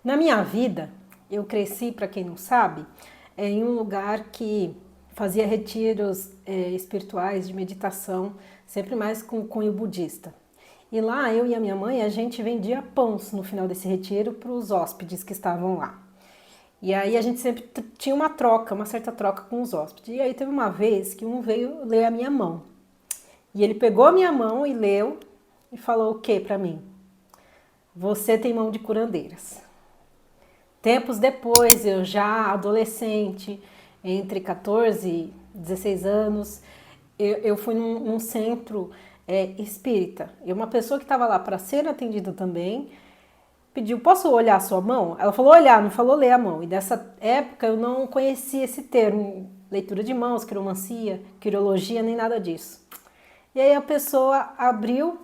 Na minha vida, eu cresci, para quem não sabe, em um lugar que fazia retiros espirituais de meditação, sempre mais com cunho budista. E lá, eu e a minha mãe, a gente vendia pães no final desse retiro para os hóspedes que estavam lá. E aí a gente sempre tinha uma troca, uma certa troca com os hóspedes. E aí teve uma vez que um veio ler a minha mão. E ele pegou a minha mão e leu e falou o que para mim? Você tem mão de curandeiras. Tempos depois, eu já adolescente, entre 14 e 16 anos, eu fui num centro espírita. E uma pessoa que estava lá para ser atendida também pediu: posso olhar a sua mão? Ela falou olhar, não falou ler a mão. E dessa época eu não conhecia esse termo, leitura de mãos, quiromancia, quirologia, nem nada disso. E aí a pessoa abriu,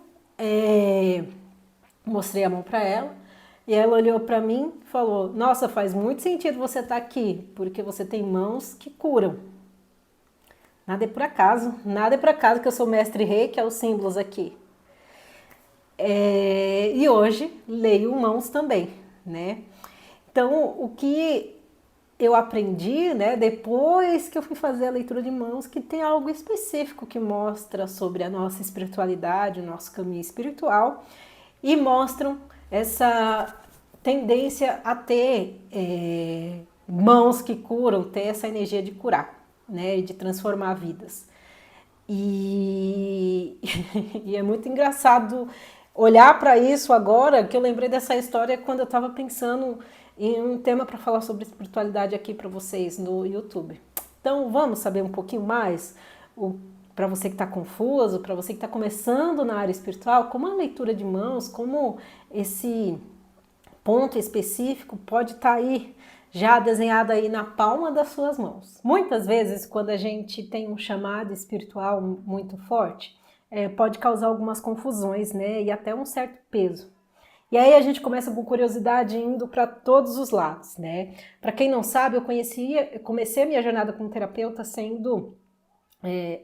mostrei a mão para ela, e ela olhou para mim e falou: nossa, faz muito sentido você estar aqui, porque você tem mãos que curam. Nada é por acaso que eu sou mestre rei, que é os símbolos aqui. E hoje leio mãos também, né? Então, o que eu aprendi, né, depois que eu fui fazer a leitura de mãos, que tem algo específico que mostra sobre a nossa espiritualidade, o nosso caminho espiritual, e mostram essa tendência a ter mãos que curam, ter essa energia de curar, né, e de transformar vidas. E, e é muito engraçado olhar para isso agora, que eu lembrei dessa história quando eu estava pensando em um tema para falar sobre espiritualidade aqui para vocês no YouTube. Então vamos saber um pouquinho mais, para você que está confuso, para você que está começando na área espiritual, como a leitura de mãos, como esse ponto específico pode estar aí já desenhado aí na palma das suas mãos. Muitas vezes, quando a gente tem um chamado espiritual muito forte, pode causar algumas confusões, né? E até um certo peso. E aí a gente começa com curiosidade indo para todos os lados, né? Para quem não sabe, eu comecei a minha jornada como terapeuta sendo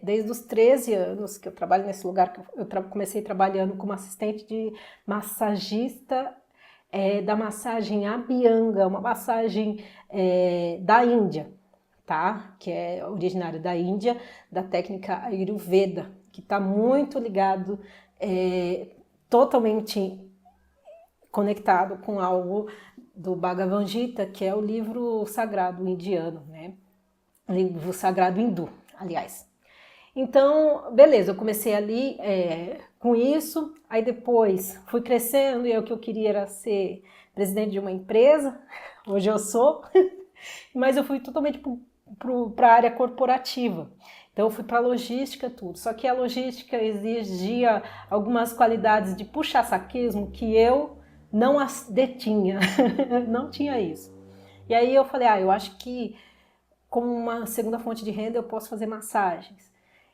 desde os 13 anos que eu trabalho nesse lugar, que eu comecei trabalhando como assistente de massagista da massagem Abhyanga, uma massagem da Índia, tá? Que é originária da Índia, da técnica Ayurveda, que está muito ligado, totalmente conectado com algo do Bhagavad Gita, que é o livro sagrado indiano, né? Livro sagrado hindu, aliás. Então, beleza, eu comecei ali com isso, aí depois fui crescendo e o que eu queria era ser presidente de uma empresa, hoje eu sou, mas eu fui totalmente para a área corporativa. Então eu fui para a logística, tudo. Só que a logística exigia algumas qualidades de puxa-saquismo que eu não as detinha, não tinha isso. E aí eu falei, eu acho que como uma segunda fonte de renda eu posso fazer massagens.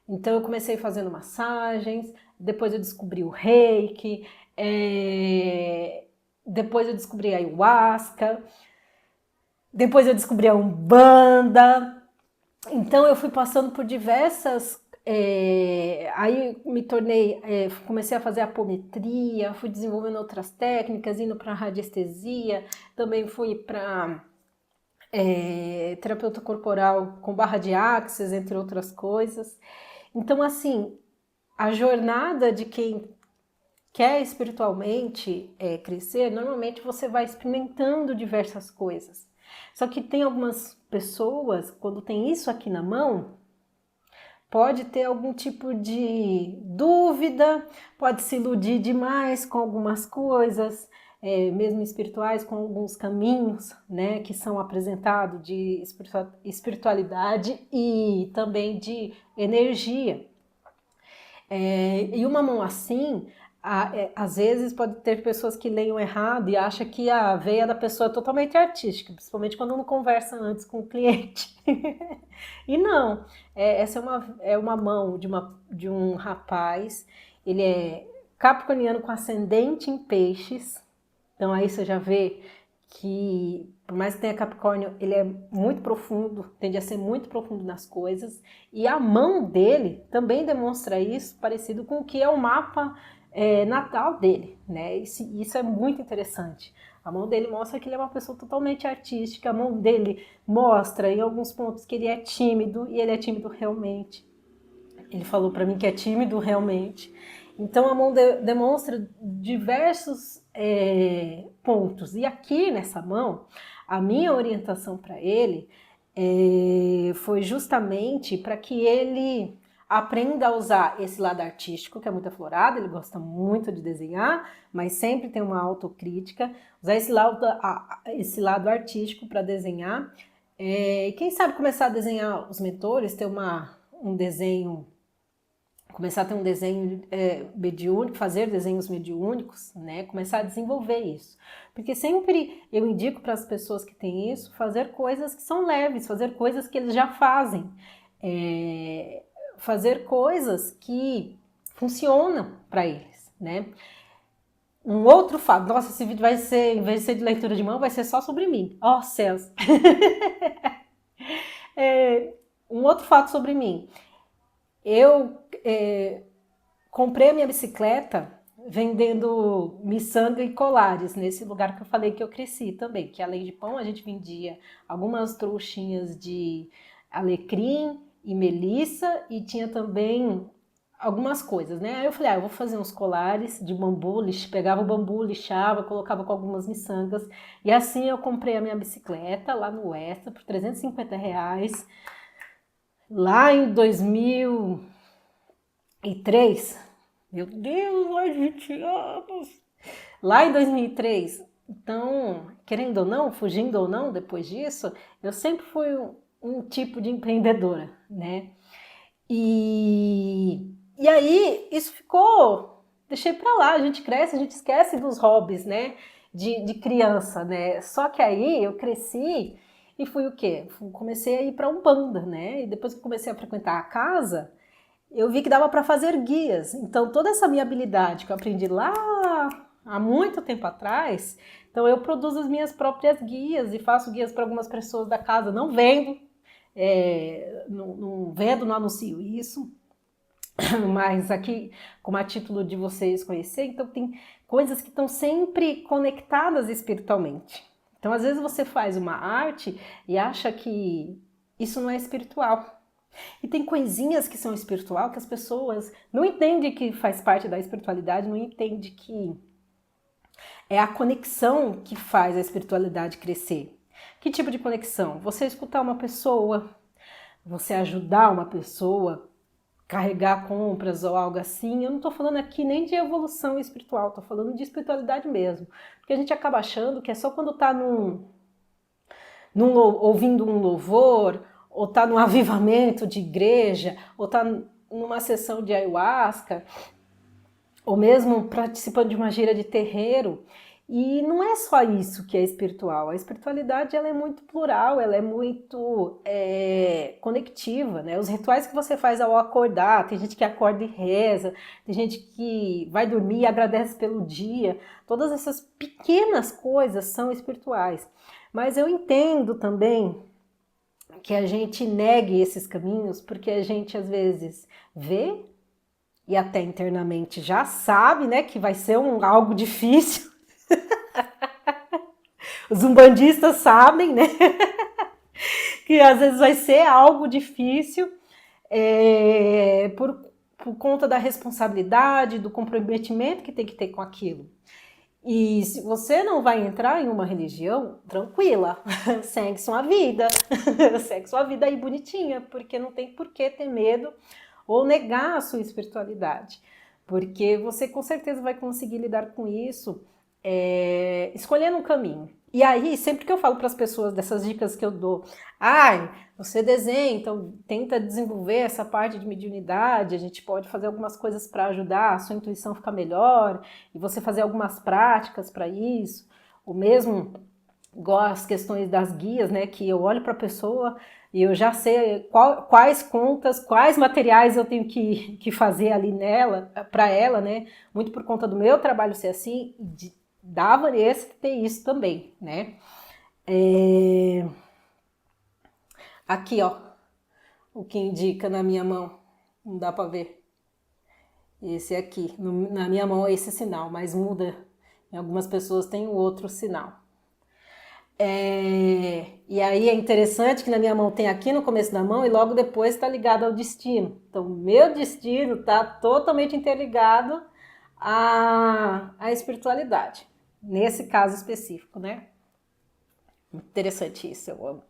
Então eu comecei fazendo massagens, depois eu descobri o reiki, depois eu descobri a ayahuasca, depois eu descobri a umbanda. Então eu fui passando por diversas... aí me tornei, comecei a fazer apometria, fui desenvolvendo outras técnicas, indo para radiestesia, também fui para terapeuta corporal com barra de axis, entre outras coisas. Então, assim, a jornada de quem quer espiritualmente crescer, normalmente você vai experimentando diversas coisas. Só que tem algumas pessoas, quando tem isso aqui na mão, pode ter algum tipo de dúvida, pode se iludir demais com algumas coisas, mesmo espirituais, com alguns caminhos, né, que são apresentados de espiritualidade e também de energia. E uma mão assim, às vezes pode ter pessoas que leiam errado e acham que a veia da pessoa é totalmente artística, principalmente quando não conversa antes com o cliente. E não, essa é uma mão de um rapaz, ele é capricorniano com ascendente em peixes, então aí você já vê que, por mais que tenha Capricórnio, ele é muito profundo, tende a ser muito profundo nas coisas, e a mão dele também demonstra isso, parecido com o que é o mapa natal dele, né? Isso é muito interessante. A mão dele mostra que ele é uma pessoa totalmente artística, a mão dele mostra em alguns pontos que ele é tímido, e ele é tímido realmente. Ele falou para mim que é tímido realmente. Então a mão demonstra diversos pontos. E aqui nessa mão, a minha orientação para ele foi justamente para que ele aprenda a usar esse lado artístico, que é muito aflorado, ele gosta muito de desenhar, mas sempre tem uma autocrítica, usar esse lado artístico para desenhar. E quem sabe começar a desenhar os mentores, ter um desenho, começar a ter um desenho mediúnico, fazer desenhos mediúnicos, né? Começar a desenvolver isso. Porque sempre eu indico para as pessoas que têm isso, fazer coisas que são leves, fazer coisas que eles já fazem. Fazer coisas que funcionam para eles, né? Um outro fato, nossa, esse vídeo vai ser, em vez de ser de leitura de mão, vai ser só sobre mim. Ó, céus! Um outro fato sobre mim. Eu comprei a minha bicicleta vendendo miçanga e colares, nesse lugar que eu falei que eu cresci também, que além de pão a gente vendia algumas trouxinhas de alecrim e melissa, e tinha também algumas coisas, né? Aí eu falei, eu vou fazer uns colares de bambu, pegava o bambu, lixava, colocava com algumas miçangas, e assim eu comprei a minha bicicleta lá no Extra por R$350, lá em 2003, meu Deus, mais 20 anos! Lá em 2003, então, querendo ou não, fugindo ou não, depois disso, eu sempre fui um tipo de empreendedora, né? E aí, isso ficou, deixei pra lá, a gente cresce, a gente esquece dos hobbies, né? De criança, né? Só que aí eu cresci e fui o quê? Comecei a ir pra Umbanda, né? E depois que comecei a frequentar a casa, eu vi que dava para fazer guias. Então, toda essa minha habilidade que eu aprendi lá há muito tempo atrás, então eu produzo as minhas próprias guias e faço guias para algumas pessoas da casa. Não vendo, não vendo, não anuncio isso, mas aqui, como a título de vocês conhecerem, então tem coisas que estão sempre conectadas espiritualmente. Então, às vezes você faz uma arte e acha que isso não é espiritual. E tem coisinhas que são espiritual que as pessoas não entendem que faz parte da espiritualidade, não entendem que é a conexão que faz a espiritualidade crescer. Que tipo de conexão? Você escutar uma pessoa, você ajudar uma pessoa, carregar compras ou algo assim. Eu não estou falando aqui nem de evolução espiritual, estou falando de espiritualidade mesmo. Porque a gente acaba achando que é só quando está ouvindo um louvor, ou está num avivamento de igreja, ou está numa sessão de ayahuasca, ou mesmo participando de uma gira de terreiro. E não é só isso que é espiritual. A espiritualidade ela é muito plural, ela é muito conectiva, né? Os rituais que você faz ao acordar, tem gente que acorda e reza, tem gente que vai dormir e agradece pelo dia. Todas essas pequenas coisas são espirituais. Mas eu entendo também que a gente negue esses caminhos porque a gente às vezes vê e até internamente já sabe, né, que vai ser algo difícil. Os umbandistas sabem, né, que às vezes vai ser algo difícil por conta da responsabilidade, do comprometimento que tem que ter com aquilo. E se você não vai entrar em uma religião, tranquila, segue sua vida, segue sua vida aí bonitinha, porque não tem por que ter medo ou negar a sua espiritualidade, porque você com certeza vai conseguir lidar com isso escolhendo um caminho. E aí, sempre que eu falo para as pessoas dessas dicas que eu dou, você desenha, então tenta desenvolver essa parte de mediunidade, a gente pode fazer algumas coisas para ajudar a sua intuição ficar melhor, e você fazer algumas práticas para isso, ou mesmo igual as questões das guias, né, que eu olho para a pessoa e eu já sei quais contas, quais materiais eu tenho que fazer ali nela, para ela, né, muito por conta do meu trabalho ser assim, da Vanessa ter isso também, né. Aqui, ó, o que indica na minha mão, não dá para ver. Esse aqui, na minha mão é esse sinal, mas muda Algumas pessoas têm o outro sinal. E aí é interessante que na minha mão tem aqui no começo da mão e logo depois está ligado ao destino. Então, meu destino está totalmente interligado à espiritualidade, nesse caso específico, né? Interessante isso, eu amo.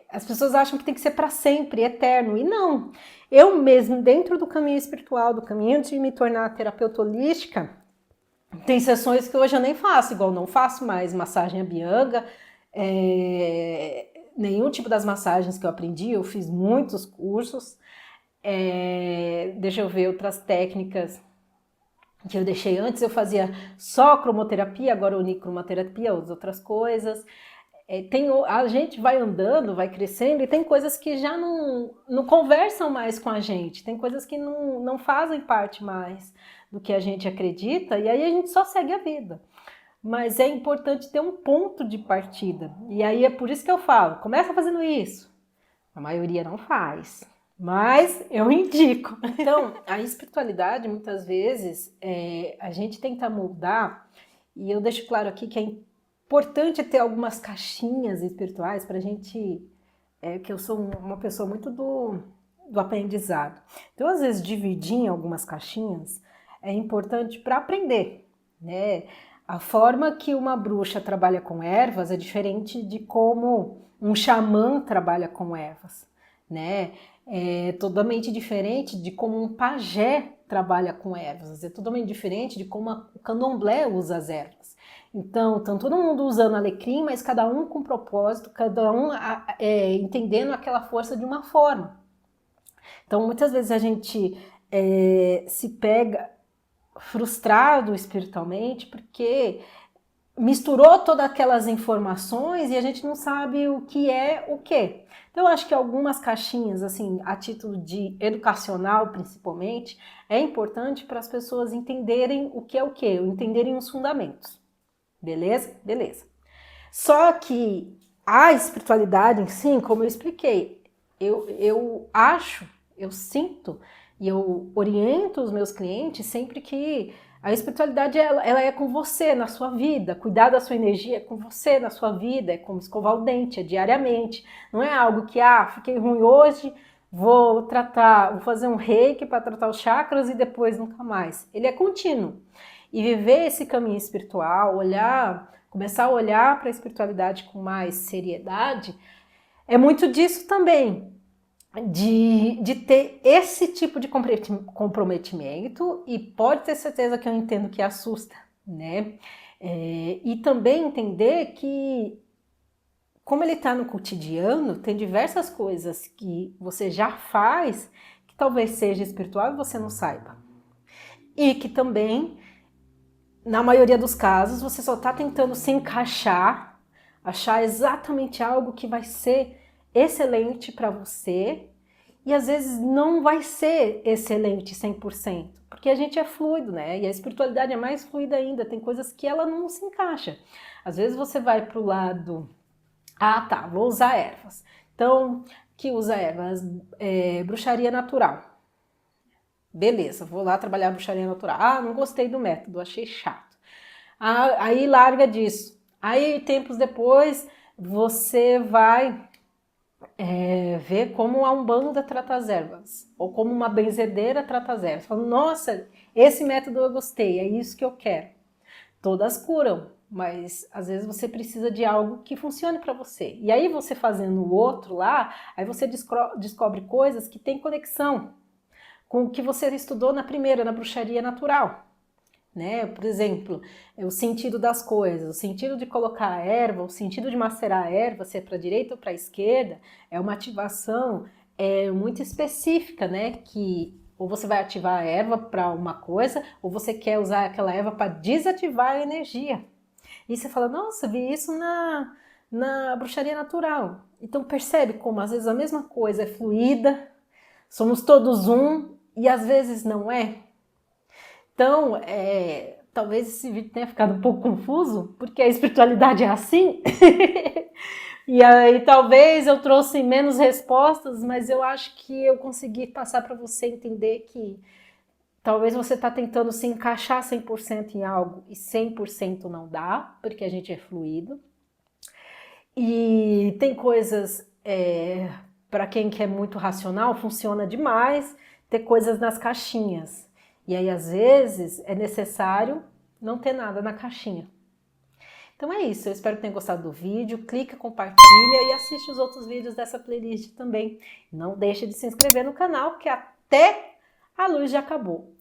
As pessoas acham que tem que ser para sempre, eterno, e não. Eu mesmo, dentro do caminho espiritual, do caminho de me tornar terapeuta holística, tem sessões que hoje eu nem faço, igual não faço mais massagem Abhyanga, nenhum tipo das massagens que eu aprendi, eu fiz muitos cursos, deixa eu ver outras técnicas que eu deixei antes, eu fazia só cromoterapia, agora uni cromoterapia, outras coisas. A gente vai andando, vai crescendo e tem coisas que já não conversam mais com a gente, tem coisas que não fazem parte mais do que a gente acredita e aí a gente só segue a vida. Mas é importante ter um ponto de partida. E aí é por isso que eu falo, começa fazendo isso. A maioria não faz, mas eu indico. Então, a espiritualidade, muitas vezes, a gente tenta moldar, e eu deixo claro aqui que é importante ter algumas caixinhas espirituais para a gente, que eu sou uma pessoa muito do aprendizado. Então, às vezes, dividir em algumas caixinhas é importante para aprender, né? A forma que uma bruxa trabalha com ervas é diferente de como um xamã trabalha com ervas, né? É totalmente diferente de como um pajé trabalha com ervas, é totalmente diferente de como o candomblé usa as ervas. Então, estão todo mundo usando alecrim, mas cada um com propósito, cada um entendendo aquela força de uma forma. Então, muitas vezes a gente se pega frustrado espiritualmente porque misturou todas aquelas informações e a gente não sabe o que é o quê. Então, eu acho que algumas caixinhas, assim, a título de educacional principalmente, é importante para as pessoas entenderem o que é o quê, entenderem os fundamentos. Beleza? Beleza. Só que a espiritualidade em si, como eu expliquei, eu acho, eu sinto e eu oriento os meus clientes sempre que a espiritualidade ela é com você na sua vida, cuidar da sua energia é com você na sua vida, é como escovar o dente, é diariamente. Não é algo que, fiquei ruim hoje, vou fazer um reiki para tratar os chakras e depois nunca mais. Ele é contínuo. E viver esse caminho espiritual, começar a olhar para a espiritualidade com mais seriedade, é muito disso também. De ter esse tipo de comprometimento e pode ter certeza que eu entendo que assusta, né? E também entender que, como ele está no cotidiano, tem diversas coisas que você já faz que talvez seja espiritual e você não saiba. E que também, na maioria dos casos, você só está tentando se encaixar, achar exatamente algo que vai ser excelente para você e às vezes não vai ser excelente 100%, porque a gente é fluido, né? E a espiritualidade é mais fluida ainda, tem coisas que ela não se encaixa. Às vezes você vai para o lado, vou usar ervas. Então, que usa ervas? Bruxaria natural. Beleza, vou lá trabalhar a bruxaria natural. Não gostei do método, achei chato. Aí larga disso. Aí, tempos depois, você vai ver como a Umbanda trata as ervas, ou como uma benzedeira trata as ervas. Fala, nossa, esse método eu gostei, é isso que eu quero. Todas curam, mas às vezes você precisa de algo que funcione para você. E aí você fazendo o outro lá, aí você descobre coisas que têm conexão com o que você estudou na primeira, na bruxaria natural. Né? Por exemplo, o sentido das coisas, o sentido de colocar a erva, o sentido de macerar a erva, se é para a direita ou para a esquerda, é uma ativação muito específica, né? Que ou você vai ativar a erva para uma coisa, ou você quer usar aquela erva para desativar a energia. E você fala, nossa, vi isso na bruxaria natural. Então percebe como às vezes a mesma coisa é fluida, somos todos um e às vezes não é. Então, talvez esse vídeo tenha ficado um pouco confuso, porque a espiritualidade é assim. E aí talvez eu trouxe menos respostas, mas eu acho que eu consegui passar para você entender que Talvez você está tentando se encaixar 100% em algo e 100% não dá, porque a gente é fluido. E tem coisas, para quem quer muito racional, funciona demais ter coisas nas caixinhas. E aí, às vezes, é necessário não ter nada na caixinha. Então é isso, eu espero que tenham gostado do vídeo, clica, compartilha e assiste os outros vídeos dessa playlist também. Não deixe de se inscrever no canal, que até a luz já acabou.